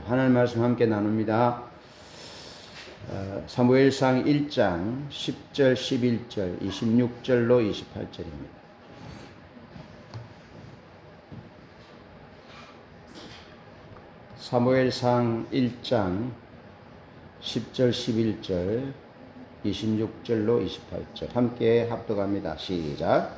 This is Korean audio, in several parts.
하나님 말씀 함께 나눕니다. 사무엘상 1장 10절, 11절, 26절로 28절입니다. 사무엘상 1장 10절, 11절, 26절로 28절 함께 합독합니다. 시작.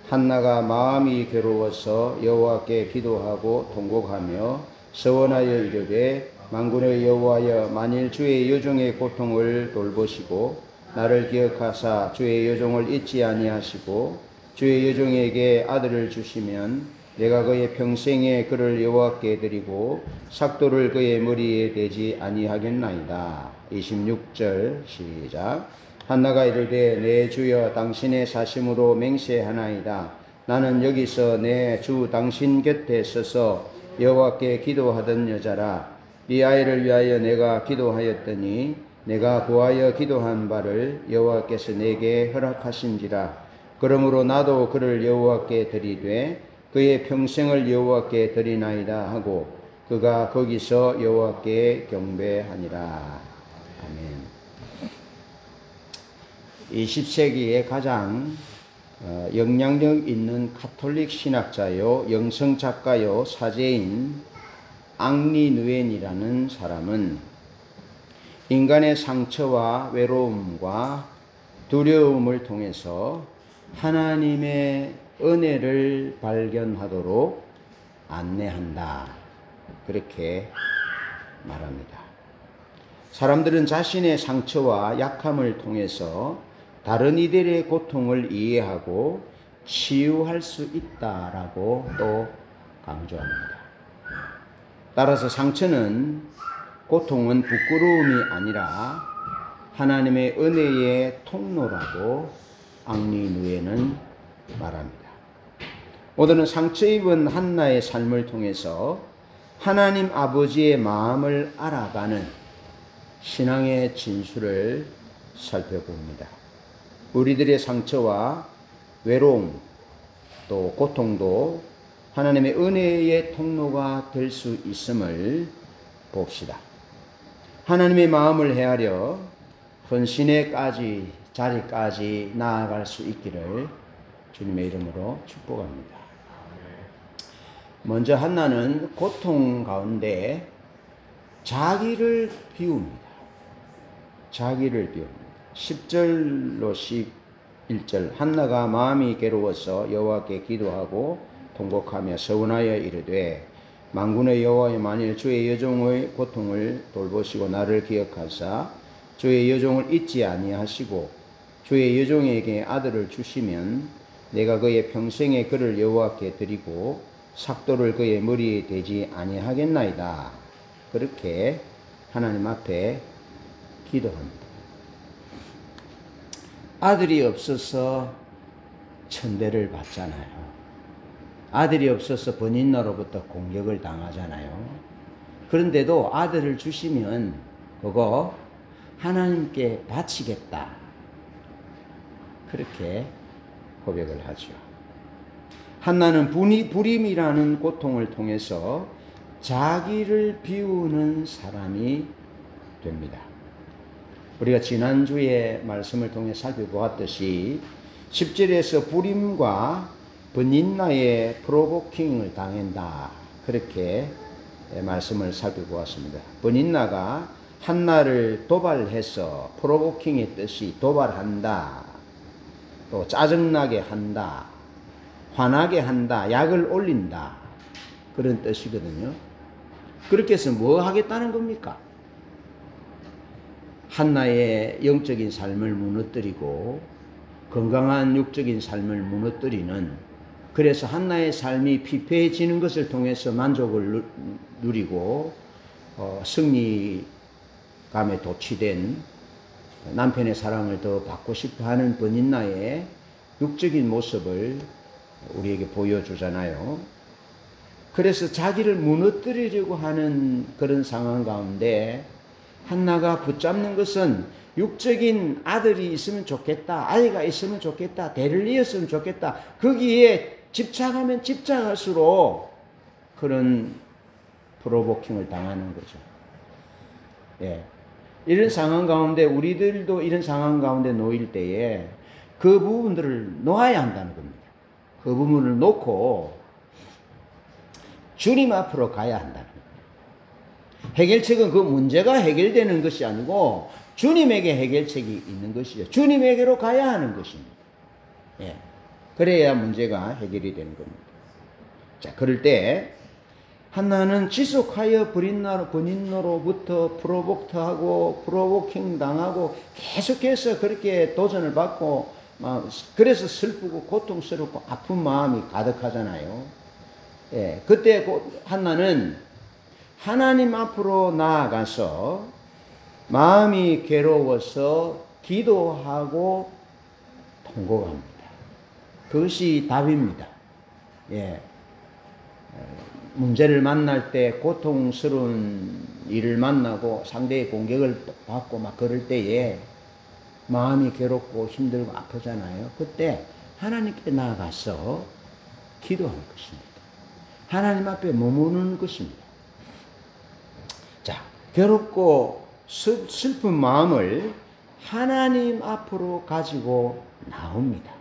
한나가 마음이 괴로워서 여호와께 기도하고 통곡하며 서원하여 이르되 만군의 여호와여, 만일 주의 여종의 고통을 돌보시고 나를 기억하사 주의 여종을 잊지 아니하시고 주의 여종에게 아들을 주시면 내가 그의 평생에 그를 여호와께 드리고 삭도를 그의 머리에 대지 아니하겠나이다. 26절 시작. 한나가 이르되 내 주여, 당신의 사심으로 맹세하나이다. 나는 여기서 내 주 당신 곁에 서서 여호와께 기도하던 여자라. 이 아이를 위하여 내가 기도하였더니 내가 구하여 기도한 바를 여호와께서 내게 허락하신지라. 그러므로 나도 그를 여호와께 드리되 그의 평생을 여호와께 드리나이다 하고 그가 거기서 여호와께 경배하니라. 아멘. 20세기의 가장 영향력 있는 가톨릭 신학자요, 영성작가요, 사제인 앙리 누엔이라는 사람은 인간의 상처와 외로움과 두려움을 통해서 하나님의 은혜를 발견하도록 안내한다. 그렇게 말합니다. 사람들은 자신의 상처와 약함을 통해서 다른 이들의 고통을 이해하고 치유할 수 있다라고 또 강조합니다. 따라서 상처는, 고통은 부끄러움이 아니라 하나님의 은혜의 통로라고 앙리 누엔은 말합니다. 오늘은 상처 입은 한나의 삶을 통해서 하나님 아버지의 마음을 알아가는 신앙의 진수를 살펴봅니다. 우리들의 상처와 외로움 또 고통도 하나님의 은혜의 통로가 될 수 있음을 봅시다. 하나님의 마음을 헤아려 헌신의 자리까지 나아갈 수 있기를 주님의 이름으로 축복합니다. 먼저 한나는 고통 가운데 자기를 비웁니다. 자기를 비웁니다. 10절로 11절 한나가 마음이 괴로워서 여호와께 기도하고 통곡하며 서원하여 이르되 만군의 여호와여, 만일 주의 여종의 고통을 돌보시고 나를 기억하사 주의 여종을 잊지 아니하시고 주의 여종에게 아들을 주시면 내가 그의 평생에 그를 여호와께 드리고 삭도를 그의 머리에 대지 아니하겠나이다. 그렇게 하나님 앞에 기도합니다. 아들이 없어서 천대를 받잖아요. 아들이 없어서 번인나로부터 공격을 당하잖아요. 그런데도 아들을 주시면 그거 하나님께 바치겠다. 그렇게 고백을 하죠. 한나는 불임이라는 고통을 통해서 자기를 비우는 사람이 됩니다. 우리가 지난주에 말씀을 통해 살펴보았듯이 10절에서 불임과 번인나의 프로보킹을 당한다. 그렇게 말씀을 살펴보았습니다. 번인나가 한나를 도발해서, 프로보킹의 뜻이 도발한다, 또 짜증나게 한다, 화나게 한다, 약을 올린다, 그런 뜻이거든요. 그렇게 해서 뭐 하겠다는 겁니까? 한나의 영적인 삶을 무너뜨리고 건강한 육적인 삶을 무너뜨리는, 그래서 한나의 삶이 피폐해지는 것을 통해서 만족을 누리고 승리감에 도취된, 남편의 사랑을 더 받고 싶어하는 번인나의 육적인 모습을 우리에게 보여주잖아요. 그래서 자기를 무너뜨리려고 하는 그런 상황 가운데 한나가 붙잡는 것은 육적인 아들이 있으면 좋겠다, 아이가 있으면 좋겠다, 대를 이었으면 좋겠다, 거기에 집착하면 집착할수록 그런 프로보킹을 당하는 거죠. 예. 이런 상황 가운데 우리들도 이런 상황 가운데 놓일 때에 그 부분들을 놓아야 한다는 겁니다. 그 부분을 놓고 주님 앞으로 가야 한다는 겁니다. 해결책은 그 문제가 해결되는 것이 아니고 주님에게 해결책이 있는 것이죠. 주님에게로 가야 하는 것입니다. 예. 그래야 문제가 해결이 되는 겁니다. 자, 그럴 때 한나는 지속하여 본인으로부터 프로복트하고 프로보킹 당하고 계속해서 그렇게 도전을 받고 그래서 슬프고 고통스럽고 아픈 마음이 가득하잖아요. 예, 그때 한나는 하나님 앞으로 나아가서 마음이 괴로워서 기도하고 통곡합니다. 그것이 답입니다. 예. 문제를 만날 때 고통스러운 일을 만나고 상대의 공격을 받고 막 그럴 때에 마음이 괴롭고 힘들고 아프잖아요. 그때 하나님께 나아가서 기도하는 것입니다. 하나님 앞에 머무는 것입니다. 자, 괴롭고 슬픈 마음을 하나님 앞으로 가지고 나옵니다.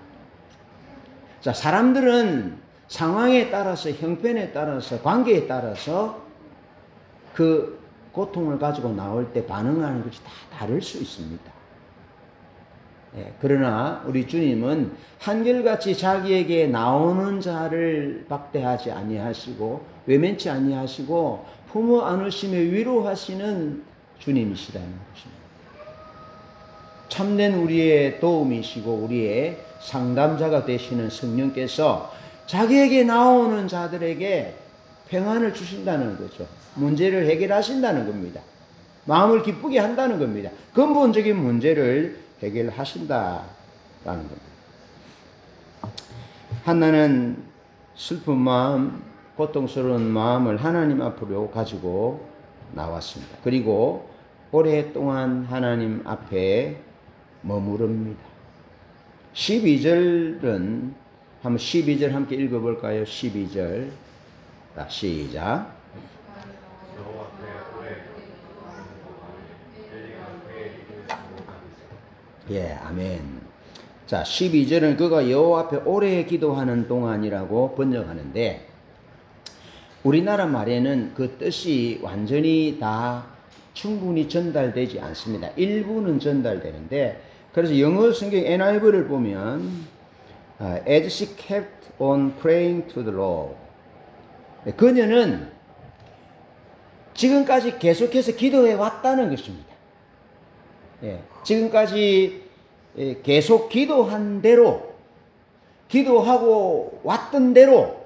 자, 사람들은 상황에 따라서, 형편에 따라서, 관계에 따라서 그 고통을 가지고 나올 때 반응하는 것이 다 다를 수 있습니다. 예, 그러나 우리 주님은 한결같이 자기에게 나오는 자를 박대하지 아니하시고 외면치 아니하시고 품어 안으시며 위로하시는 주님이시라는 것입니다. 참된 우리의 도움이시고 우리의 상담자가 되시는 성령께서 자기에게 나오는 자들에게 평안을 주신다는 거죠. 문제를 해결하신다는 겁니다. 마음을 기쁘게 한다는 겁니다. 근본적인 문제를 해결하신다라는 겁니다. 한나는 슬픈 마음, 고통스러운 마음을 하나님 앞으로 가지고 나왔습니다. 그리고 오랫동안 하나님 앞에 머무릅니다. 12절은 한번 12절 함께 읽어볼까요? 12절. 자, 시작. 예, 아멘. 자, 12절은 그가 여호와 앞에 오래 기도하는 동안이라고 번역하는데 우리나라 말에는 그 뜻이 완전히 다 충분히 전달되지 않습니다. 일부는 전달되는데 그래서 영어 성경 NIV를 보면 as she kept on praying to the Lord. 그녀는 지금까지 계속해서 기도해 왔다는 것입니다. 예, 지금까지 계속 기도한 대로, 기도하고 왔던 대로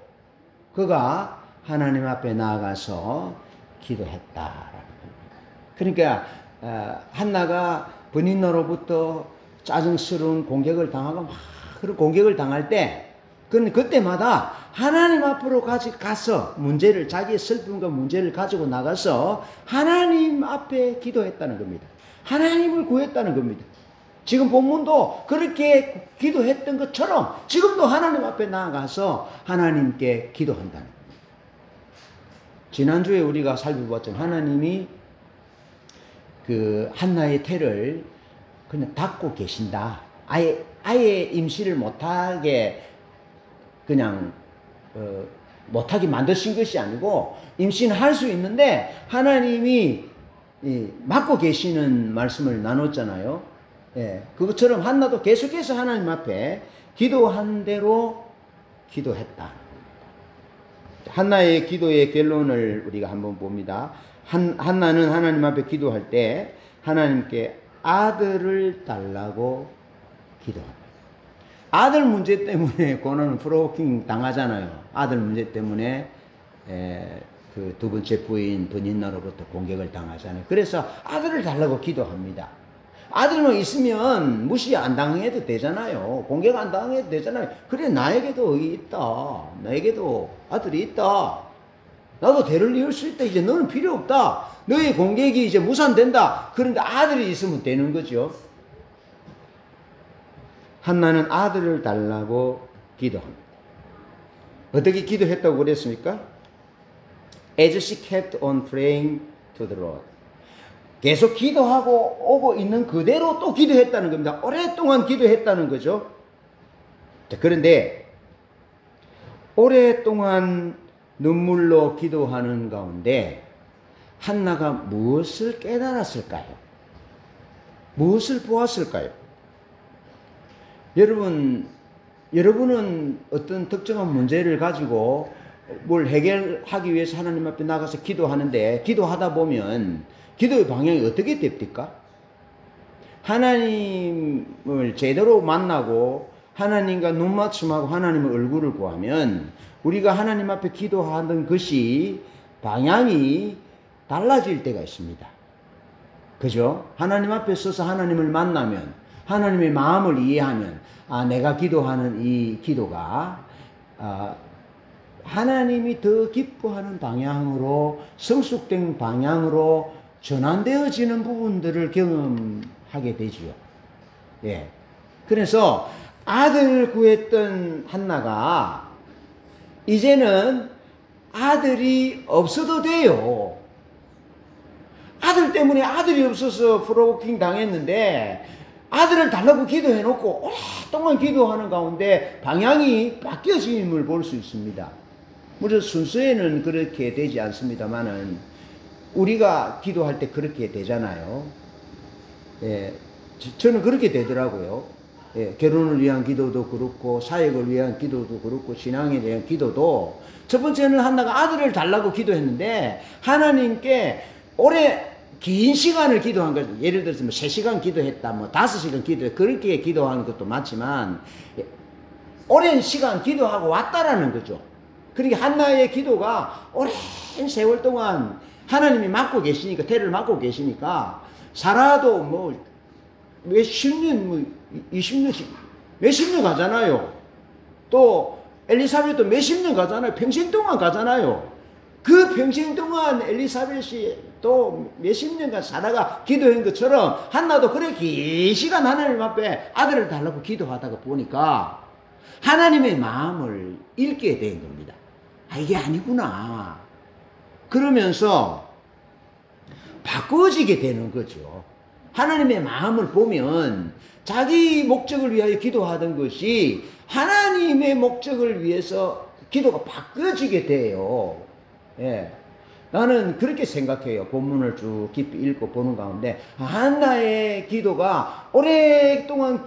그가 하나님 앞에 나아가서 기도했다라는 겁니다. 그러니까 한나가 본인으로부터 짜증스러운 공격을 당하고 막 그런 공격을 당할 때 그때마다 하나님 앞으로 가서 문제를 자기의 슬픔과 문제를 가지고 나가서 하나님 앞에 기도했다는 겁니다. 하나님을 구했다는 겁니다. 지금 본문도 그렇게 기도했던 것처럼 지금도 하나님 앞에 나아가서 하나님께 기도한다는 겁니다. 지난주에 우리가 살펴봤던 하나님이 그 한나의 태를 그냥 닫고 계신다. 아예 임시를 못하게 그냥 못하게 만드신 것이 아니고 임신을 할 수 있는데 하나님이 막고 계시는 말씀을 나눴잖아요. 예, 그것처럼 한나도 계속해서 하나님 앞에 기도한 대로 기도했다. 한나의 기도의 결론을 우리가 한번 봅니다. 한나는 하나님 앞에 기도할 때 하나님께 아들을 달라고 기도합니다. 아들 문제 때문에 고난은 프로킹 당하잖아요. 아들 문제 때문에 그 두 번째 부인 버니나로부터 공격을 당하잖아요. 그래서 아들을 달라고 기도합니다. 아들만 있으면 무시 안 당해도 되잖아요. 공격 안 당해도 되잖아요. 그래 나에게도 의이 있다. 나에게도 아들이 있다. 나도 대를 이을 수 있다. 이제 너는 필요 없다. 너의 공격이 이제 무산된다. 그런데 아들이 있으면 되는 거죠. 한나는 아들을 달라고 기도합니다. 어떻게 기도했다고 그랬습니까? As she kept on praying to the Lord. 계속 기도하고 오고 있는 그대로 또 기도했다는 겁니다. 오랫동안 기도했다는 거죠. 자, 그런데 오랫동안 눈물로 기도하는 가운데 한나가 무엇을 깨달았을까요? 무엇을 보았을까요? 여러분은 어떤 특정한 문제를 가지고 뭘 해결하기 위해서 하나님 앞에 나가서 기도하는데, 기도하다 보면 기도의 방향이 어떻게 됩니까? 하나님을 제대로 만나고 하나님과 눈맞춤하고 하나님의 얼굴을 구하면 우리가 하나님 앞에 기도하는 것이 방향이 달라질 때가 있습니다. 그죠? 하나님 앞에 서서 하나님을 만나면, 하나님의 마음을 이해하면, 내가 기도하는 이 기도가 하나님이 더 기뻐하는 방향으로, 성숙된 방향으로 전환되어지는 부분들을 경험하게 되지요. 예. 그래서 아들을 구했던 한나가 이제는 아들이 없어도 돼요. 아들 때문에 아들이 없어서 프로보킹 당했는데 아들을 달라고 기도해놓고 오랫동안 기도하는 가운데 방향이 바뀌어짐을 볼 수 있습니다. 물론 순서에는 그렇게 되지 않습니다만은 우리가 기도할 때 그렇게 되잖아요. 예, 저는 그렇게 되더라고요. 예, 결혼을 위한 기도도 그렇고 사역을 위한 기도도 그렇고 신앙에 대한 기도도 첫 번째는 한나가 아들을 달라고 기도했는데 하나님께 오래 긴 시간을 기도한 거죠. 예를 들어서 뭐 3시간 기도했다, 뭐 5시간 기도했다, 그렇게 기도하는 것도 맞지만 오랜 시간 기도하고 왔다라는 거죠. 그러니까 한나의 기도가 오랜 세월 동안 하나님이 맡고 계시니까, 태를 맡고 계시니까 살아도 뭐 몇십 년, 뭐 20년씩 몇십 년 가잖아요. 또 엘리사벳도 몇십 년 가잖아요. 평생 동안 가잖아요. 그 평생 동안 엘리사벳이 또 몇십 년간 살아가 기도한 것처럼 한나도 그래 긴 시간 하나님 앞에 아들을 달라고 기도하다가 보니까 하나님의 마음을 읽게 된 겁니다. 이게 아니구나. 그러면서 바꿔지게 되는 거죠. 하나님의 마음을 보면 자기 목적을 위하여 기도하던 것이 하나님의 목적을 위해서 기도가 바꿔지게 돼요. 예. 나는 그렇게 생각해요. 본문을 쭉 깊이 읽고 보는 가운데 한나의 기도가 오랫동안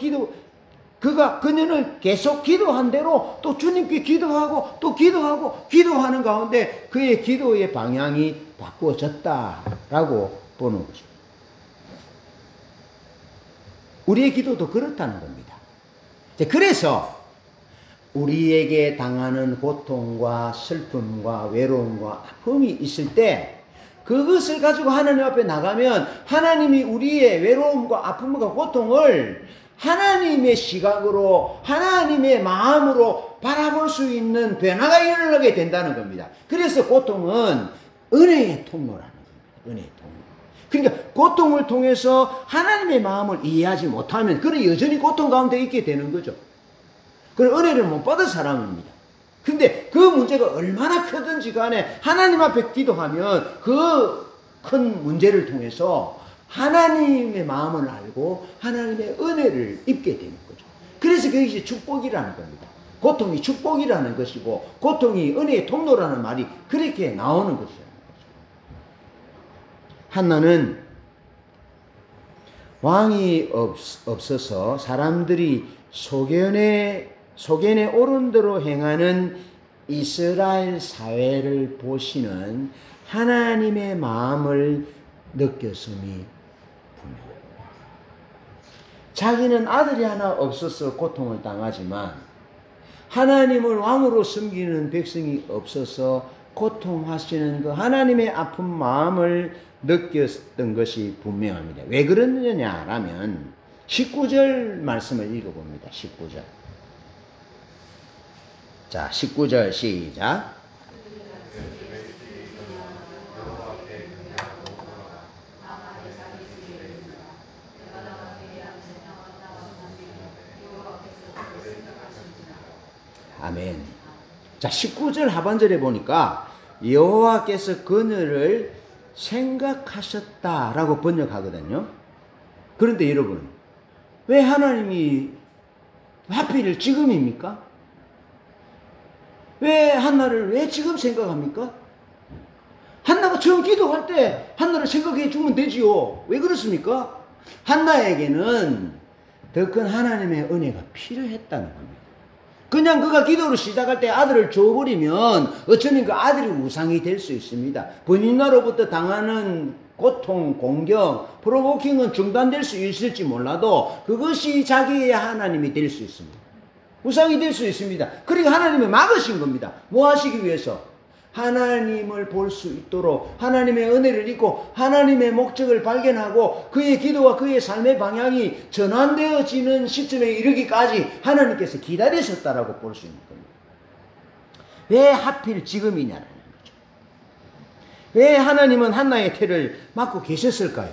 그녀는 계속 기도한 대로 또 주님께 기도하고 또 기도하는 가운데 그의 기도의 방향이 바꾸어졌다라고 보는 거죠. 우리의 기도도 그렇다는 겁니다. 그래서 우리에게 당하는 고통과 슬픔과 외로움과 아픔이 있을 때 그것을 가지고 하나님 앞에 나가면 하나님이 우리의 외로움과 아픔과 고통을 하나님의 시각으로, 하나님의 마음으로 바라볼 수 있는 변화가 일어나게 된다는 겁니다. 그래서 고통은 은혜의 통로라는 겁니다. 은혜의 통로. 그러니까 고통을 통해서 하나님의 마음을 이해하지 못하면 그는 여전히 고통 가운데 있게 되는 거죠. 그런 은혜를 못 받은 사람입니다. 근데 그 문제가 얼마나 크든지 간에 하나님 앞에 기도하면 그 큰 문제를 통해서 하나님의 마음을 알고 하나님의 은혜를 입게 되는 거죠. 그래서 그것이 축복이라는 겁니다. 고통이 축복이라는 것이고 고통이 은혜의 통로라는 말이 그렇게 나오는 것이라는 거죠. 한나는 왕이 없어서 사람들이 소견에 옳은 대로 행하는 이스라엘 사회를 보시는 하나님의 마음을 느꼈음이 분명합니다. 자기는 아들이 하나 없어서 고통을 당하지만 하나님을 왕으로 섬기는 백성이 없어서 고통하시는 그 하나님의 아픈 마음을 느꼈던 것이 분명합니다. 왜 그러느냐라면 19절 말씀을 읽어봅니다. 19절. 자, 19절 시작. 아멘. 자, 19절 하반절에 보니까 여호와께서 그녀를 생각하셨다라고 번역하거든요. 그런데 여러분, 왜 하나님이 하필 지금입니까? 왜 한나를 왜 지금 생각합니까? 한나가 처음 기도할 때 한나를 생각해 주면 되지요. 왜 그렇습니까? 한나에게는 더 큰 하나님의 은혜가 필요했다는 겁니다. 그냥 그가 기도를 시작할 때 아들을 줘버리면 어쩌면 그 아들이 우상이 될 수 있습니다. 본인나로부터 당하는 고통, 공격, 프로보킹은 중단될 수 있을지 몰라도 그것이 자기의 하나님이 될 수 있습니다. 우상이 될 수 있습니다. 그러니까 하나님이 막으신 겁니다. 뭐 하시기 위해서? 하나님을 볼 수 있도록 하나님의 은혜를 잊고 하나님의 목적을 발견하고 그의 기도와 그의 삶의 방향이 전환되어지는 시점에 이르기까지 하나님께서 기다리셨다라고 볼 수 있는 겁니다. 왜 하필 지금이냐는 거죠. 왜 하나님은 한나의 태를 막고 계셨을까요?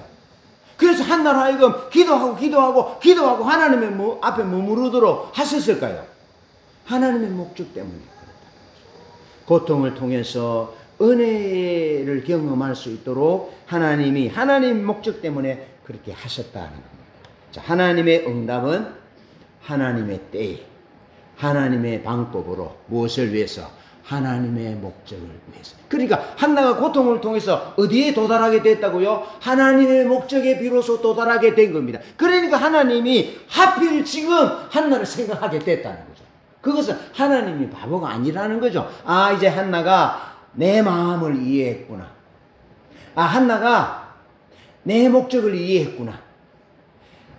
그래서 한나로 하여금 기도하고 하나님의 앞에 머무르도록 하셨을까요? 하나님의 목적 때문입니다. 고통을 통해서 은혜를 경험할 수 있도록 하나님이 하나님 목적 때문에 그렇게 하셨다는 겁니다. 자, 하나님의 응답은 하나님의 때에 하나님의 방법으로 무엇을 위해서? 하나님의 목적을 위해서. 그러니까 한나가 고통을 통해서 어디에 도달하게 됐다고요? 하나님의 목적에 비로소 도달하게 된 겁니다. 그러니까 하나님이 하필 지금 한나를 생각하게 됐다는 거죠. 그것은 하나님이 바보가 아니라는 거죠. 아, 이제 한나가 내 마음을 이해했구나. 아, 한나가 내 목적을 이해했구나.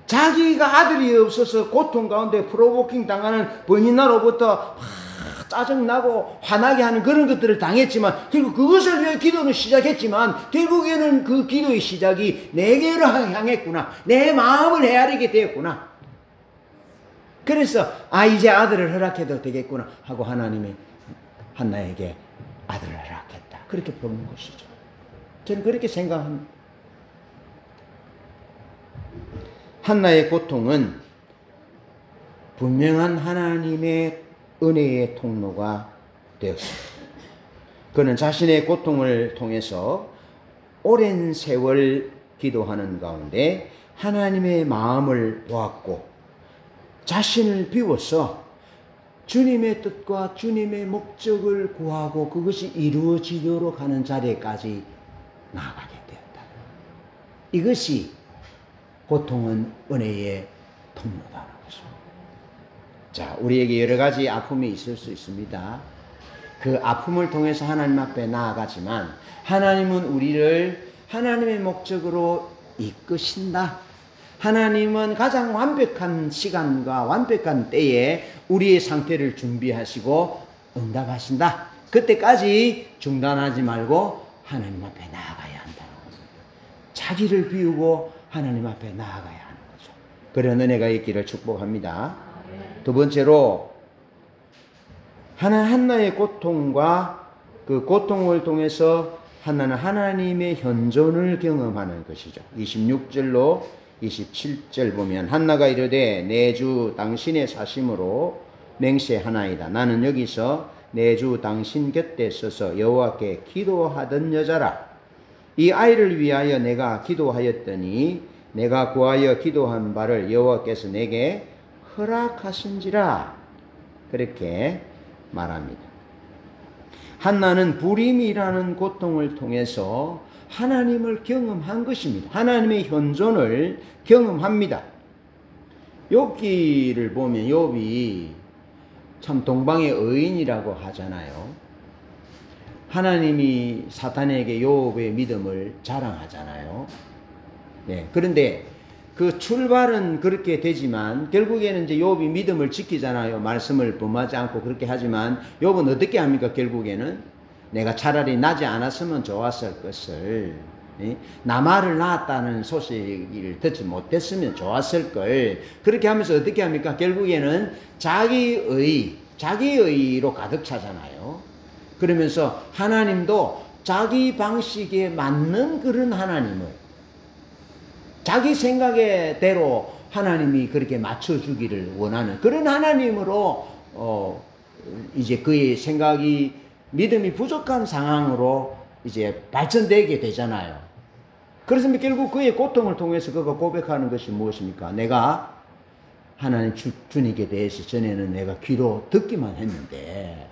자기가 아들이 없어서 고통 가운데 프로보킹 당하는 번인나로부터 짜증나고 화나게 하는 그런 것들을 당했지만 결국 그것을 위해 기도는 시작했지만 결국에는 그 기도의 시작이 내게로 향했구나. 내 마음을 헤아리게 되었구나. 그래서 이제 아들을 허락해도 되겠구나 하고 하나님이 한나에게 아들을 허락했다. 그렇게 보는 것이죠. 저는 그렇게 생각합니다. 한나의 고통은 분명한 하나님의 은혜의 통로가 되었습니다. 그는 자신의 고통을 통해서 오랜 세월 기도하는 가운데 하나님의 마음을 보았고 자신을 비워서 주님의 뜻과 주님의 목적을 구하고 그것이 이루어지도록 하는 자리까지 나아가게 되었다. 이것이 고통은 은혜의 통로다라는 것입니다. 자, 우리에게 여러 가지 아픔이 있을 수 있습니다. 그 아픔을 통해서 하나님 앞에 나아가지만 하나님은 우리를 하나님의 목적으로 이끄신다. 하나님은 가장 완벽한 시간과 완벽한 때에 우리의 상태를 준비하시고 응답하신다. 그때까지 중단하지 말고 하나님 앞에 나아가야 한다는 겁니다. 자기를 비우고 하나님 앞에 나아가야 하는 거죠. 그런 은혜가 있기를 축복합니다. 두 번째로 한나의 고통과 그 고통을 통해서 한나는 하나님의 현존을 경험하는 것이죠. 26절로 27절 보면 한나가 이르되 내 주 당신의 사심으로 맹세하나이다. 나는 여기서 내 주 당신 곁에 서서 여호와께 기도하던 여자라. 이 아이를 위하여 내가 기도하였더니 내가 구하여 기도한 바를 여호와께서 내게 허락하신지라. 그렇게 말합니다. 한나는 불임이라는 고통을 통해서 하나님을 경험한 것입니다. 하나님의 현존을 경험합니다. 욥기를 보면 욥이 참 동방의 의인이라고 하잖아요. 하나님이 사탄에게 욥의 믿음을 자랑하잖아요. 네, 그런데 그 출발은 그렇게 되지만 결국에는 이제 욥이 믿음을 지키잖아요. 말씀을 범하지 않고 그렇게 하지만 욥은 어떻게 합니까? 결국에는 내가 차라리 나지 않았으면 좋았을 것을, 나말을 낳았다는 소식을 듣지 못했으면 좋았을 걸, 그렇게 하면서 어떻게 합니까? 결국에는 자기의로 가득 차잖아요. 그러면서 하나님도 자기 방식에 맞는 그런 하나님을, 자기 생각대로 하나님이 그렇게 맞춰주기를 원하는 그런 하나님으로 이제 그의 생각이 믿음이 부족한 상황으로 이제 발전되게 되잖아요. 그래서 결국 그의 고통을 통해서 그가 고백하는 것이 무엇입니까? 내가 하나님 주님께 대해서 전에는 내가 귀로 듣기만 했는데,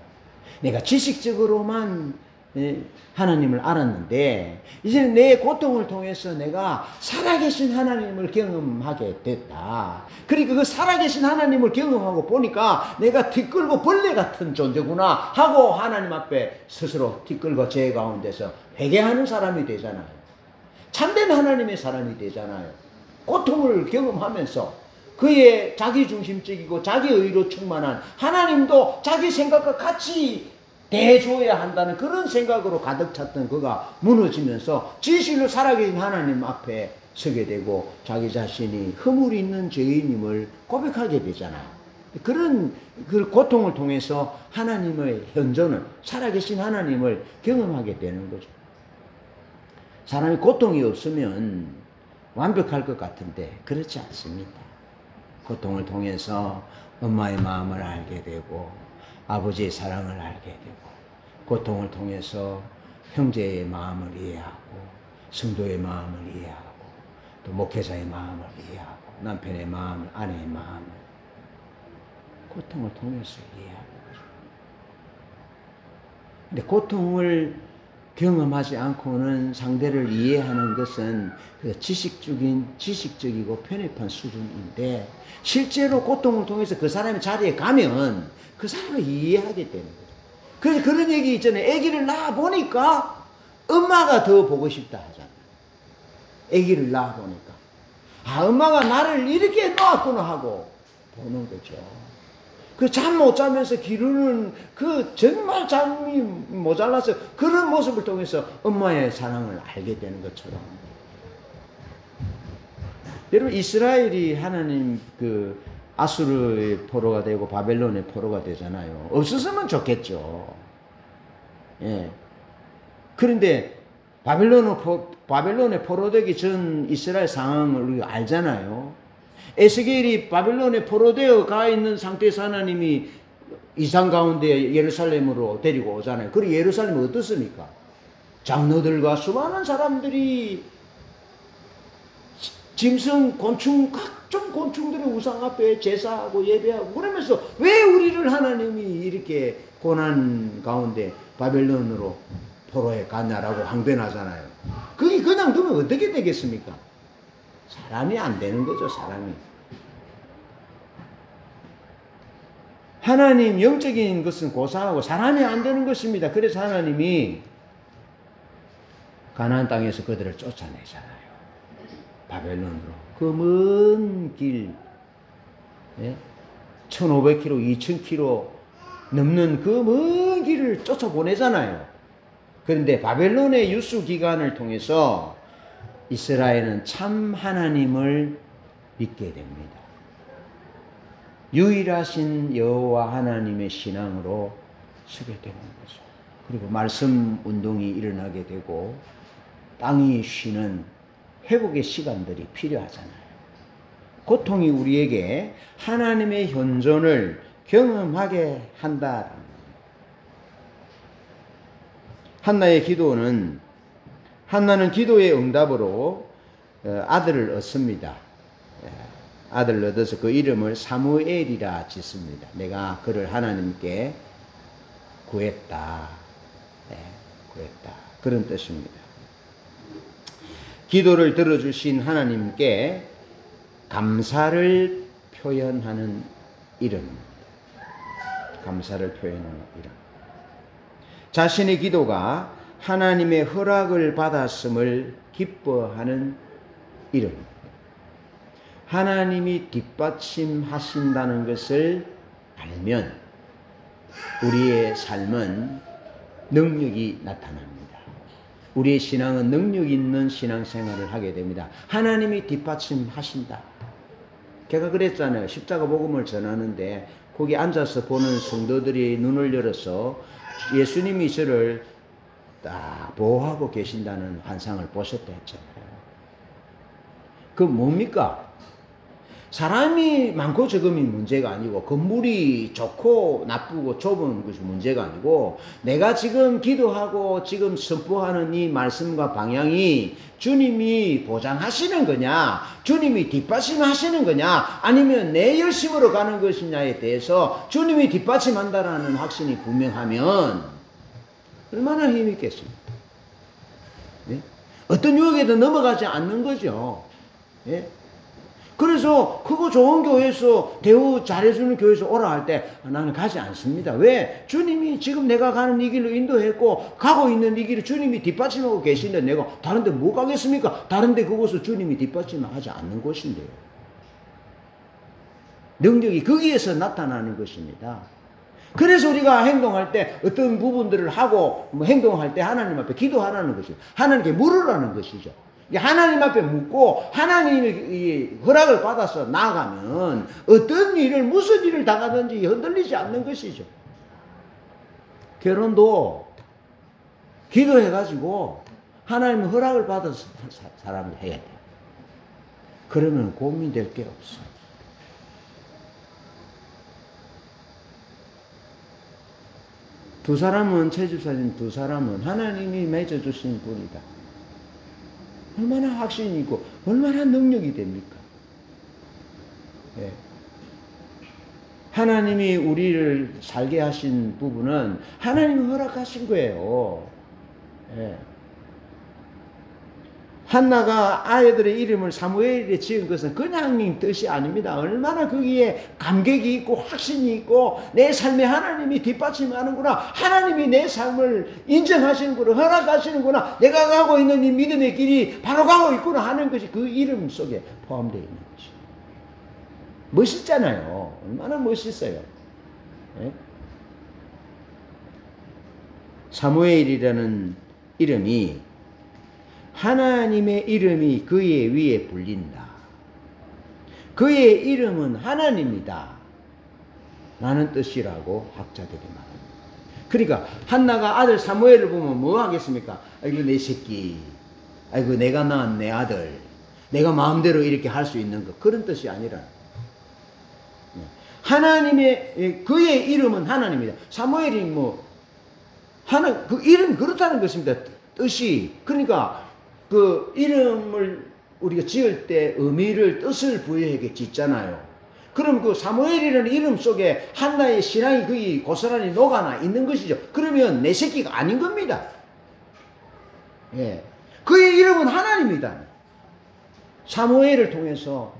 내가 지식적으로만 하나님을 알았는데, 이제는 내 고통을 통해서 내가 살아계신 하나님을 경험하게 됐다. 그러니까 그 살아계신 하나님을 경험하고 보니까 내가 티끌고 벌레 같은 존재구나 하고 하나님 앞에 스스로 티끌과 죄 가운데서 회개하는 사람이 되잖아요. 참된 하나님의 사람이 되잖아요. 고통을 경험하면서 그의 자기중심적이고 자기의로 충만한, 하나님도 자기 생각과 같이 대해줘야 한다는 그런 생각으로 가득 찼던 그가 무너지면서 진실로 살아계신 하나님 앞에 서게 되고 자기 자신이 허물 있는 죄인임을 고백하게 되잖아요. 그런 그 고통을 통해서 하나님의 현존을, 살아계신 하나님을 경험하게 되는 거죠. 사람이 고통이 없으면 완벽할 것 같은데 그렇지 않습니다. 고통을 통해서 엄마의 마음을 알게 되고 아버지의 사랑을 알게 되고, 고통을 통해서 형제의 마음을 이해하고 성도의 마음을 이해하고 또 목회자의 마음을 이해하고 남편의 마음을, 아내의 마음을 고통을 통해서 이해하는 거죠. 근데 고통을 경험하지 않고는 상대를 이해하는 것은 지식적이고 편협한 수준인데, 실제로 고통을 통해서 그 사람의 자리에 가면 그 사람을 이해하게 되는 거죠. 그래서 그런 얘기 있잖아요. 아기를 낳아보니까 엄마가 더 보고 싶다 하잖아요. 아기를 낳아보니까 엄마가 나를 이렇게 놓았구나 하고 보는 거죠. 그 잠 못 자면서 기르는 그 정말 잠이 모자라서 그런 모습을 통해서 엄마의 사랑을 알게 되는 것처럼, 여러분 이스라엘이 하나님 그 아수르의 포로가 되고 바벨론의 포로가 되잖아요. 없었으면 좋겠죠. 예. 그런데 바벨론의 포로되기 전 이스라엘 상황을 우리가 알잖아요. 에스겔이 바벨론에 포로되어 가 있는 상태에서 하나님이 이상 가운데 예루살렘으로 데리고 오잖아요. 그리고 예루살렘은 어떻습니까? 장로들과 수많은 사람들이 짐승, 곤충, 각종 곤충들의 우상 앞에 제사하고 예배하고 그러면서 왜 우리를 하나님이 이렇게 고난 가운데 바벨론으로 포로에 갔냐라고 항변하잖아요. 그게 그냥 두면 어떻게 되겠습니까? 사람이 안 되는 거죠, 사람이. 하나님 영적인 것은 고상하고 사람이 안 되는 것입니다. 그래서 하나님이 가나안 땅에서 그들을 쫓아내잖아요. 바벨론으로. 그 먼 길, 1500km, 2000km 넘는 그 먼 길을 쫓아보내잖아요. 그런데 바벨론의 유수 기간을 통해서 이스라엘은 참 하나님을 믿게 됩니다. 유일하신 여호와 하나님의 신앙으로 서게 되는 거죠. 그리고 말씀 운동이 일어나게 되고 땅이 쉬는 회복의 시간들이 필요하잖아요. 고통이 우리에게 하나님의 현존을 경험하게 한다. 한나는 기도의 응답으로 아들을 얻습니다. 아들을 얻어서 그 이름을 사무엘이라 짓습니다. 내가 그를 하나님께 구했다. 구했다. 그런 뜻입니다. 기도를 들어주신 하나님께 감사를 표현하는 이름입니다. 감사를 표현하는 이름. 자신의 기도가 하나님의 허락을 받았음을 기뻐하는 이름입니다. 하나님이 뒷받침하신다는 것을 알면 우리의 삶은 능력이 나타납니다. 우리의 신앙은 능력 있는 신앙생활을 하게 됩니다. 하나님이 뒷받침하신다. 제가 그랬잖아요. 십자가 복음을 전하는데 거기 앉아서 보는 성도들이 눈을 열어서 예수님이 저를 딱 보호하고 계신다는 환상을 보셨다 했잖아요. 그 뭡니까? 사람이 많고 적음이 문제가 아니고 건물이 좋고 나쁘고 좁은 것이 문제가 아니고 내가 지금 기도하고 지금 선포하는 이 말씀과 방향이 주님이 보장하시는 거냐, 주님이 뒷받침하시는 거냐, 아니면 내 열심으로 가는 것이냐에 대해서 주님이 뒷받침한다라는 확신이 분명하면 얼마나 힘이 있겠습니까? 네? 어떤 유혹에도 넘어가지 않는 거죠. 네? 그래서 그거 좋은 교회에서 대우 잘해주는 교회에서 오라 할 때 나는 가지 않습니다. 왜? 주님이 지금 내가 가는 이 길로 인도했고 가고 있는 이 길을 주님이 뒷받침하고 계시는데 내가 다른 데 못 가겠습니까? 다른 데 그곳을 주님이 뒷받침하지 않는 곳인데요. 능력이 거기에서 나타나는 것입니다. 그래서 우리가 행동할 때 어떤 부분들을 하고 행동할 때 하나님 앞에 기도하라는 것이죠. 하나님께 물으라는 것이죠. 하나님 앞에 묻고 하나님의 허락을 받아서 나아가면 어떤 일을 무슨 일을 당하든지 흔들리지 않는 것이죠. 결혼도 기도해가지고 하나님의 허락을 받아서 사람을 해야 돼요. 그러면 고민될 게 없어요. 두 사람은 채집사진 두 사람은 하나님이 맺어주신 분이다. 얼마나 확신이 있고 얼마나 능력이 됩니까? 예. 하나님이 우리를 살게 하신 부분은 하나님이 허락하신 거예요. 예. 한나가 아이들의 이름을 사무엘에 지은 것은 그냥 뜻이 아닙니다. 얼마나 거기에 감격이 있고 확신이 있고 내 삶에 하나님이 뒷받침하는구나. 하나님이 내 삶을 인정하시는구나. 허락하시는구나. 내가 가고 있는 이 믿음의 길이 바로 가고 있구나 하는 것이 그 이름 속에 포함되어 있는 것이. 멋있잖아요. 얼마나 멋있어요. 네? 사무엘이라는 이름이 하나님의 이름이 그의 위에 불린다. 그의 이름은 하나님이다. 라는 뜻이라고 학자들이 말합니다. 그러니까 한나가 아들 사무엘을 보면 뭐 하겠습니까? 아이고 내 새끼, 아이고 내가 낳은 내 아들, 내가 마음대로 이렇게 할 수 있는 것, 그런 뜻이 아니라 하나님의 그의 이름은 하나님이다. 사무엘이 뭐 그 이름이 그렇다는 것입니다. 뜻이. 그러니까 그 이름을 우리가 지을 때 의미를 뜻을 부여하게 짓잖아요. 그럼 그 사무엘이라는 이름 속에 한나의 신앙이 거기 고스란히 녹아나 있는 것이죠. 그러면 내 새끼가 아닌 겁니다. 예. 그의 이름은 하나님이다. 사무엘을 통해서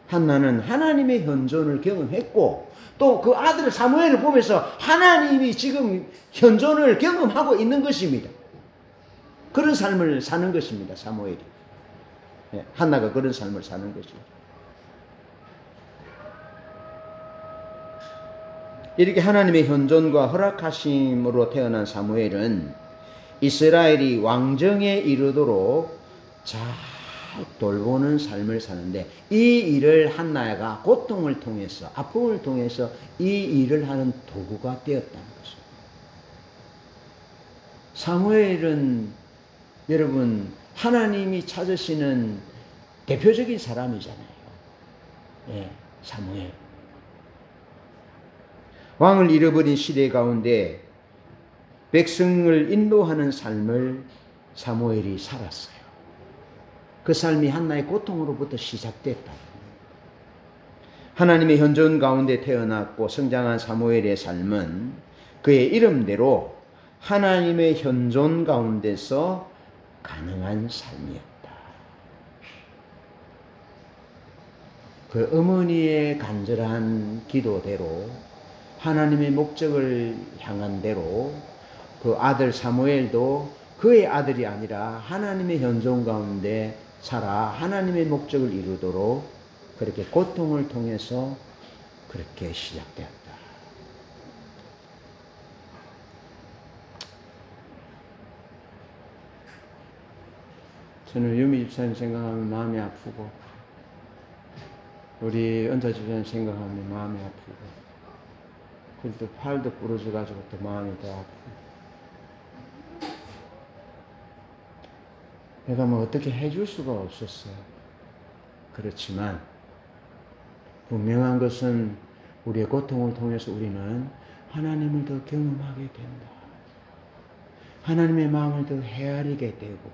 한나는 하나님의 현존을 경험했고 또 그 아들 사무엘을 보면서 하나님이 지금 현존을 경험하고 있는 것입니다. 그런 삶을 사는 것입니다. 사무엘이. 예, 한나가 그런 삶을 사는 것이죠. 이렇게 하나님의 현존과 허락하심으로 태어난 사무엘은 이스라엘이 왕정에 이르도록 잘 돌보는 삶을 사는데 이 일을 한나가 고통을 통해서 아픔을 통해서 이 일을 하는 도구가 되었다는 것입니다. 사무엘은 여러분 하나님이 찾으시는 대표적인 사람이잖아요. 예, 사무엘. 왕을 잃어버린 시대 가운데 백성을 인도하는 삶을 사무엘이 살았어요. 그 삶이 한나의 고통으로부터 시작됐다. 하나님의 현존 가운데 태어났고 성장한 사무엘의 삶은 그의 이름대로 하나님의 현존 가운데서 가능한 삶이었다. 그 어머니의 간절한 기도대로 하나님의 목적을 향한 대로 그 아들 사무엘도 그의 아들이 아니라 하나님의 현존 가운데 살아 하나님의 목적을 이루도록 그렇게 고통을 통해서 그렇게 시작되었다. 저는 유미 집사님 생각하면 마음이 아프고 우리 은자 집사님 생각하면 마음이 아프고 그래도 팔도 부러져가지고 또 마음이 더 아프고 내가 뭐 어떻게 해줄 수가 없었어요. 그렇지만 분명한 것은 우리의 고통을 통해서 우리는 하나님을 더 경험하게 된다. 하나님의 마음을 더 헤아리게 되고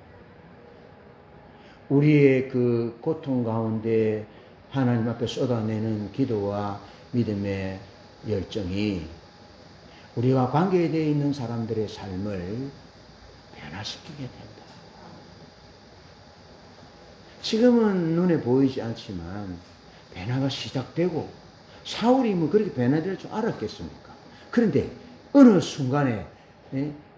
우리의 그 고통 가운데 하나님 앞에 쏟아내는 기도와 믿음의 열정이 우리와 관계되어 있는 사람들의 삶을 변화시키게 된다. 지금은 눈에 보이지 않지만 변화가 시작되고 사울이 뭐 그렇게 변화될 줄 알았겠습니까? 그런데 어느 순간에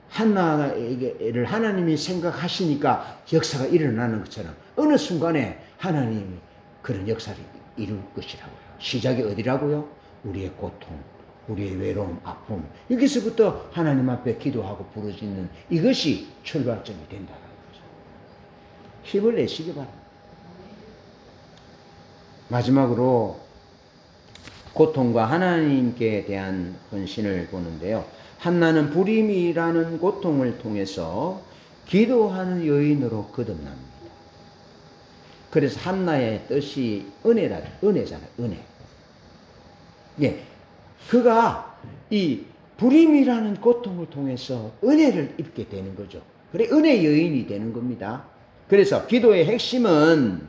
한나를 하나님이 생각하시니까 역사가 일어나는 것처럼 어느 순간에 하나님이 그런 역사를 이룰 것이라고요. 시작이 어디라고요? 우리의 고통, 우리의 외로움, 아픔. 여기서부터 하나님 앞에 기도하고 부르짖는 이것이 출발점이 된다는 거죠. 힘을 내시기 바랍니다. 마지막으로 고통과 하나님께 대한 헌신을 보는데요. 한나는 불임이라는 고통을 통해서 기도하는 여인으로 거듭납니다. 그래서 한나의 뜻이 은혜잖아요. 은혜. 예, 그가 이 불임이라는 고통을 통해서 은혜를 입게 되는 거죠. 그래, 은혜 여인이 되는 겁니다. 그래서 기도의 핵심은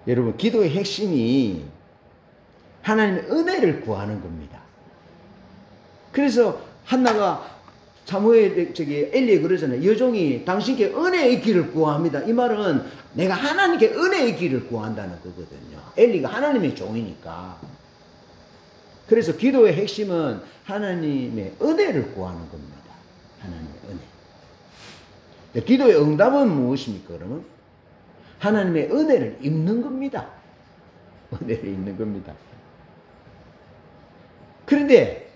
여러분, 기도의 핵심이 하나님의 은혜를 구하는 겁니다. 그래서 한나가 엘리에 그러잖아요. 여종이 당신께 은혜의 길을 구합니다. 이 말은 내가 하나님께 은혜의 길을 구한다는 거거든요. 엘리가 하나님의 종이니까. 그래서 기도의 핵심은 하나님의 은혜를 구하는 겁니다. 하나님의 은혜. 기도의 응답은 무엇입니까, 그러면? 하나님의 은혜를 입는 겁니다. 은혜를 입는 겁니다. 그런데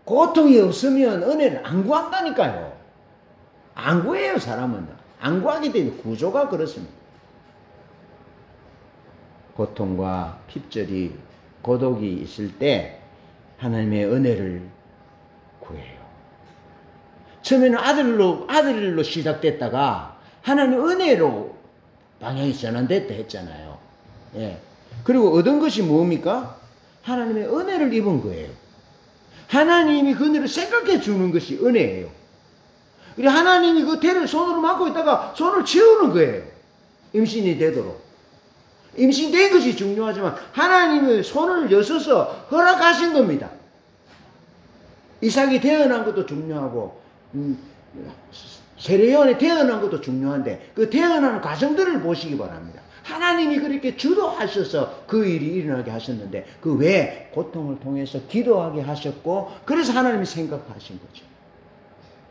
고통이 없으면 은혜를 안 구한다니까요. 안 구해요, 사람은. 안 구하게 되는 구조가 그렇습니다. 고통과 핍절이, 고독이 있을 때 하나님의 은혜를 구해요. 처음에는 아들로 시작됐다가 하나님의 은혜로 방향이 전환됐다 했잖아요. 예. 그리고 얻은 것이 뭡니까? 하나님의 은혜를 입은 거예요. 하나님이 그 은혜를 생각해 주는 것이 은혜예요. 하나님이 그 태를 손으로 막고 있다가 손을 치우는 거예요. 임신이 되도록. 임신된 것이 중요하지만 하나님의 손을 여서서 허락하신 겁니다. 이삭이 태어난 것도 중요하고 세례요한이 태어난 것도 중요한데 그 태어나는 과정들을 보시기 바랍니다. 하나님이 그렇게 주도하셔서 그 일이 일어나게 하셨는데 그 외에 고통을 통해서 기도하게 하셨고 그래서 하나님이 생각하신 거죠.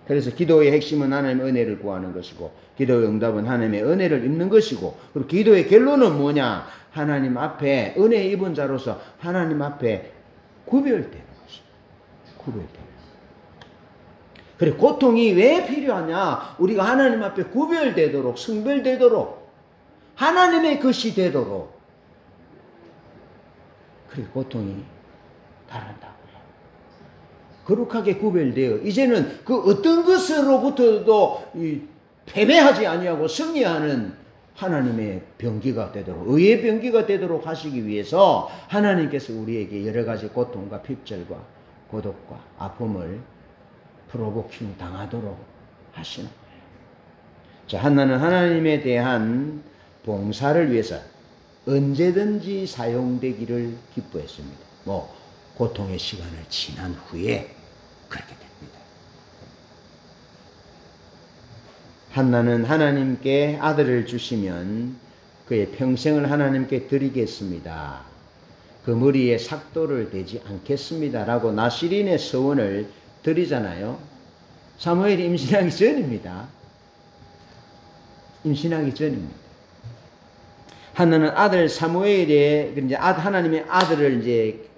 그래서 기도의 핵심은 하나님의 은혜를 구하는 것이고 기도의 응답은 하나님의 은혜를 입는 것이고 그리고 기도의 결론은 뭐냐? 하나님 앞에 은혜 입은 자로서 하나님 앞에 구별되는 것입니다. 구별되는. 그래 고통이 왜 필요하냐? 우리가 하나님 앞에 구별되도록 성별되도록 하나님의 것이 되도록 그래 고통이 달한다고요. 거룩하게 구별되어 이제는 그 어떤 것으로부터도 패배하지 아니하고 승리하는 하나님의 병기가 되도록 의의 병기가 되도록 하시기 위해서 하나님께서 우리에게 여러 가지 고통과 핍절과 고독과 아픔을 프로보킹 당하도록 하시는 거예요. 자, 한나는 하나님에 대한 봉사를 위해서 언제든지 사용되기를 기뻐했습니다. 고통의 시간을 지난 후에 그렇게 됩니다. 한나는 하나님께 아들을 주시면 그의 평생을 하나님께 드리겠습니다. 그 머리에 삭도를 대지 않겠습니다. 라고 나시린의 서원을 드리잖아요. 사무엘이 임신하기 전입니다. 임신하기 전입니다. 한나는 아들 사무엘의 이제 하나님의 아들을 이제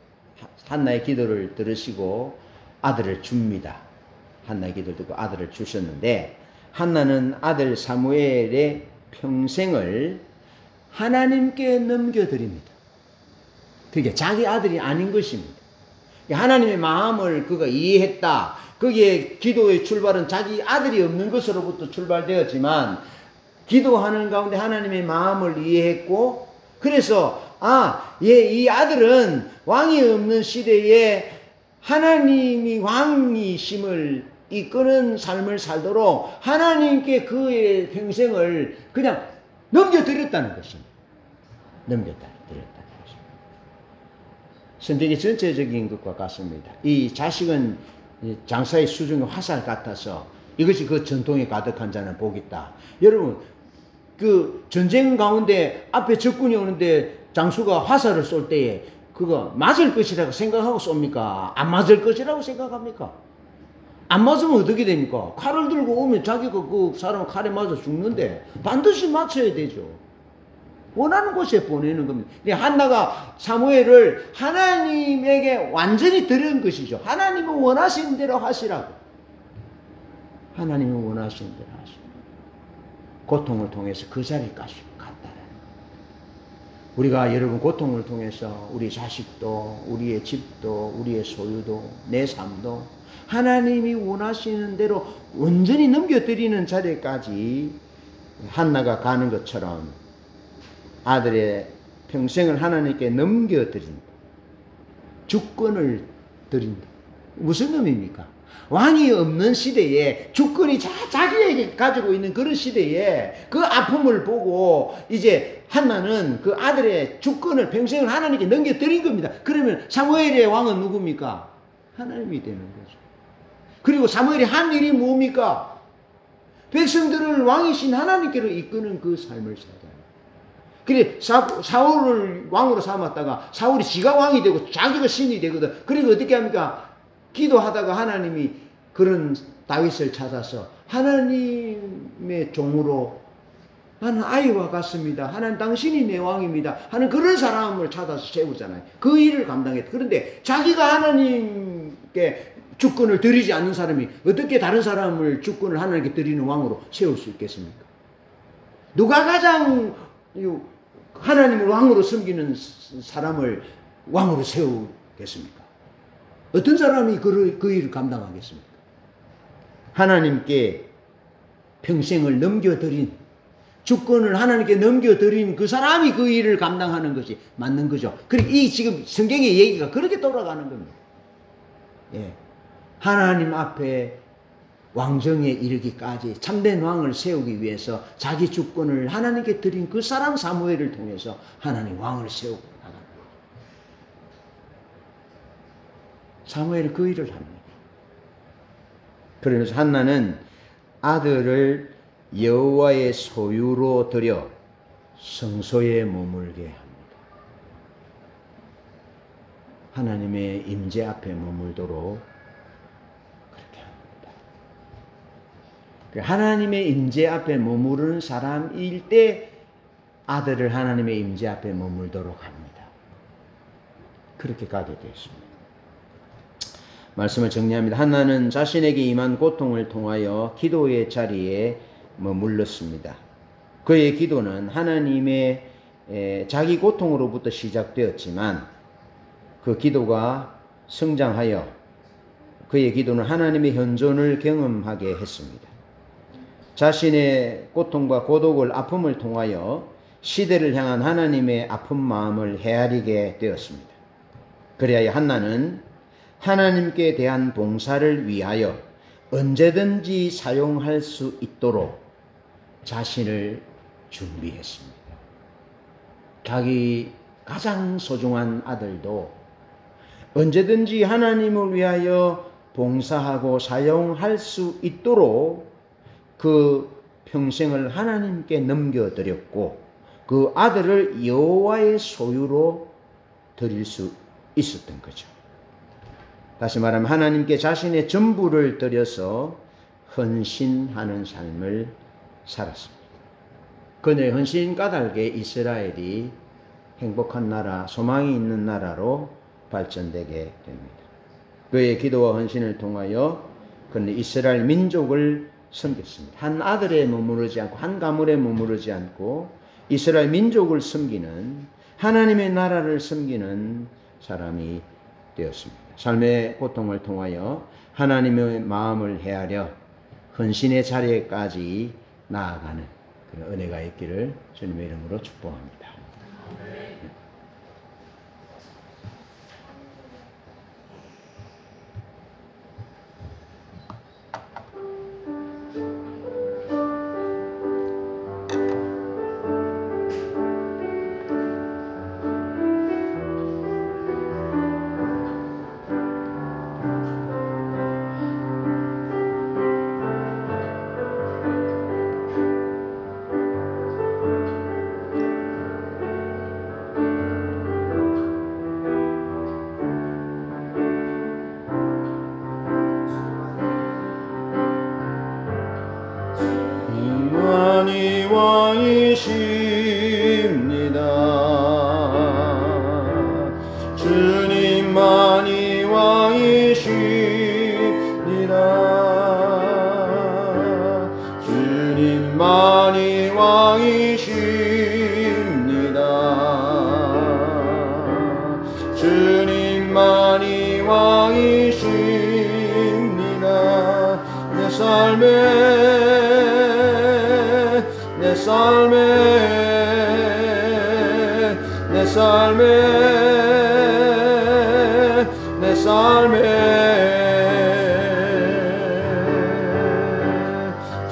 한나의 기도를 들으시고 아들을 줍니다. 한나의 기도를 듣고 아들을 주셨는데 한나는 아들 사무엘의 평생을 하나님께 넘겨드립니다. 그게 자기 아들이 아닌 것입니다. 하나님의 마음을 그가 이해했다. 거기에 기도의 출발은 자기 아들이 없는 것으로부터 출발되었지만 기도하는 가운데 하나님의 마음을 이해했고 그래서 이 아들은 왕이 없는 시대에 하나님이 왕이심을 이끄는 삶을 살도록 하나님께 그의 평생을 그냥 넘겨드렸다는 것입니다. 넘겨드렸다는 것입니다. 선택의 전체적인 것과 같습니다. 이 자식은 장사의 수중의 화살 같아서 이것이 그 전통에 가득한 자는 복이 있다. 여러분, 그 전쟁 가운데 앞에 적군이 오는데 장수가 화살을 쏠 때에 그거 맞을 것이라고 생각하고 쏩니까? 안 맞을 것이라고 생각합니까? 안 맞으면 어떻게 됩니까? 칼을 들고 오면 자기가 그 사람 칼에 맞아 죽는데 반드시 맞춰야 되죠. 원하는 곳에 보내는 겁니다. 한나가 사무엘을 하나님에게 완전히 드린 것이죠. 하나님은 원하시는 대로 하시라고. 하나님은 원하시는 대로 하시라고. 고통을 통해서 그 자리까지 갔다라는 거예요. 우리가 여러분 고통을 통해서 우리 자식도 우리의 집도 우리의 소유도 내 삶도 하나님이 원하시는 대로 온전히 넘겨드리는 자리까지 한나가 가는 것처럼 아들의 평생을 하나님께 넘겨드린다. 주권을 드린다. 무슨 의미입니까? 왕이 없는 시대에 주권이 자기에게 가지고 있는 그런 시대에 그 아픔을 보고 이제 한나는 그 아들의 주권을 평생을 하나님께 넘겨드린 겁니다. 그러면 사무엘의 왕은 누굽니까? 하나님이 되는 거죠. 그리고 사무엘이 한 일이 뭡니까? 백성들을 왕이신 하나님께로 이끄는 그 삶을 살아요. 그래 사울을 왕으로 삼았다가 사울이 지가 왕이 되고 자기가 신이 되거든. 그리고 어떻게 합니까? 기도하다가 하나님이 그런 다윗을 찾아서 하나님의 종으로 나는 아이와 같습니다. 하나님 당신이 내 왕입니다. 하는 그런 사람을 찾아서 세우잖아요. 그 일을 감당했다. 그런데 자기가 하나님께 주권을 드리지 않는 사람이 어떻게 다른 사람을 주권을 하나님께 드리는 왕으로 세울 수 있겠습니까? 누가 가장 하나님을 왕으로 섬기는 사람을 왕으로 세우겠습니까? 어떤 사람이 그 일을 감당하겠습니까? 하나님께 평생을 넘겨드린, 주권을 하나님께 넘겨드린 그 사람이 그 일을 감당하는 것이 맞는 거죠. 그리고 이 지금 성경의 얘기가 그렇게 돌아가는 겁니다. 예. 하나님 앞에 왕정에 이르기까지 참된 왕을 세우기 위해서 자기 주권을 하나님께 드린 그 사람 사무엘을 통해서 하나님 왕을 세우고 나가는 거예요. 사무엘은 그 일을 합니다. 그러면서 한나는 아들을 여호와의 소유로 드려 성소에 머물게 합니다. 하나님의 임재 앞에 머물도록 하나님의 임재 앞에 머무르는 사람일 때 아들을 하나님의 임재 앞에 머물도록 합니다. 그렇게 가게 되었습니다. 말씀을 정리합니다. 한나는 자신에게 임한 고통을 통하여 기도의 자리에 머물렀습니다. 그의 기도는 하나님의 자기 고통으로부터 시작되었지만 그 기도가 성장하여 그의 기도는 하나님의 현존을 경험하게 했습니다. 자신의 고통과 고독을 아픔을 통하여 시대를 향한 하나님의 아픈 마음을 헤아리게 되었습니다. 그래야 한나는 하나님께 대한 봉사를 위하여 언제든지 사용할 수 있도록 자신을 준비했습니다. 자기 가장 소중한 아들도 언제든지 하나님을 위하여 봉사하고 사용할 수 있도록 그 평생을 하나님께 넘겨드렸고 그 아들을 여호와의 소유로 드릴 수 있었던 거죠. 다시 말하면 하나님께 자신의 전부를 드려서 헌신하는 삶을 살았습니다. 그녀의 헌신 까닭에 이스라엘이 행복한 나라, 소망이 있는 나라로 발전되게 됩니다. 그의 기도와 헌신을 통하여 그는 이스라엘 민족을 섬겼습니다. 한 아들에 머무르지 않고 한 가문에 머무르지 않고 이스라엘 민족을 섬기는 하나님의 나라를 섬기는 사람이 되었습니다. 삶의 고통을 통하여 하나님의 마음을 헤아려 헌신의 자리에까지 나아가는 그런 은혜가 있기를 주님의 이름으로 축복합니다. 왕이십니다. 주님만이 왕이십니다. 주님만이 왕이십니다. 주님만이 왕이십니다. 내 삶에 내 삶에 내 삶에 내 삶에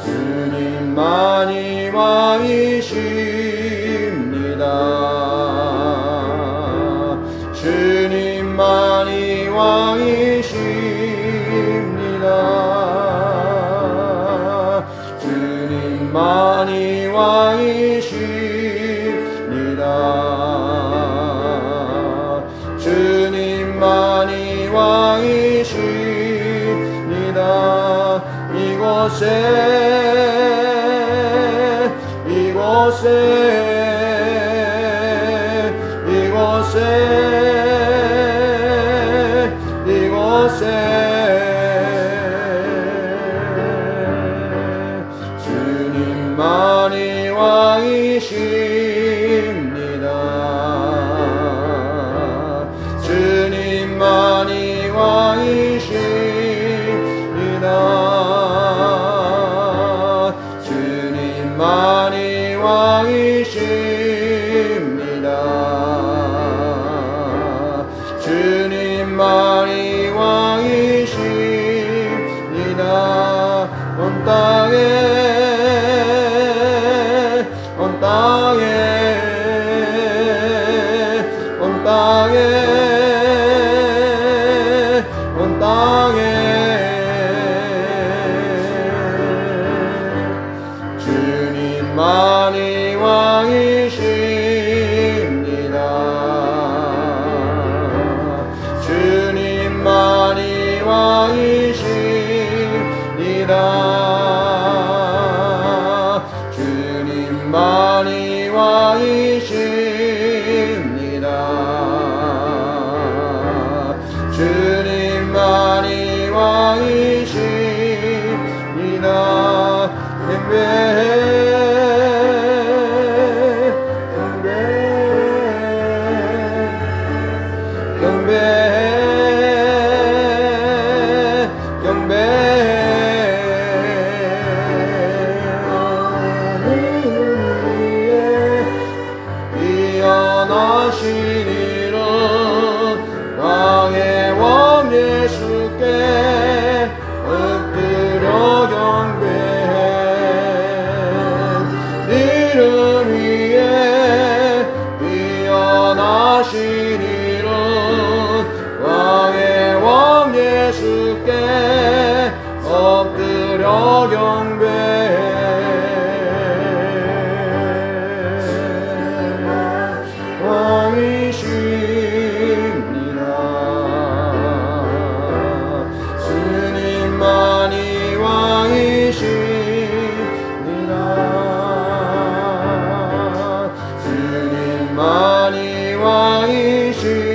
주님만이 왕이십니다. 주님만이 왕이십니다. 주님만이 왕이십니다. 주님만이 왕이십니다. 이곳에 주님만이 왕이십니다. 주님만이 왕이십니다. 주님만이 왕이십니다. 주님만이 왕이십니다. 온 땅에 온 땅에 온 땅에 온 땅에 주님만이 왕이십니다. 주님만이 왕이십니다. 주님만이 왕이십니다. 주님만이 왕이십니다. 왕의 왕 예수께 엎드려 경배해. 이름 위에 뛰어나신 이름 왕의 왕 예수께 엎드려 경배해. 왕이십니다. 주님만이 왕이십니다. 주님만이 왕이십니다.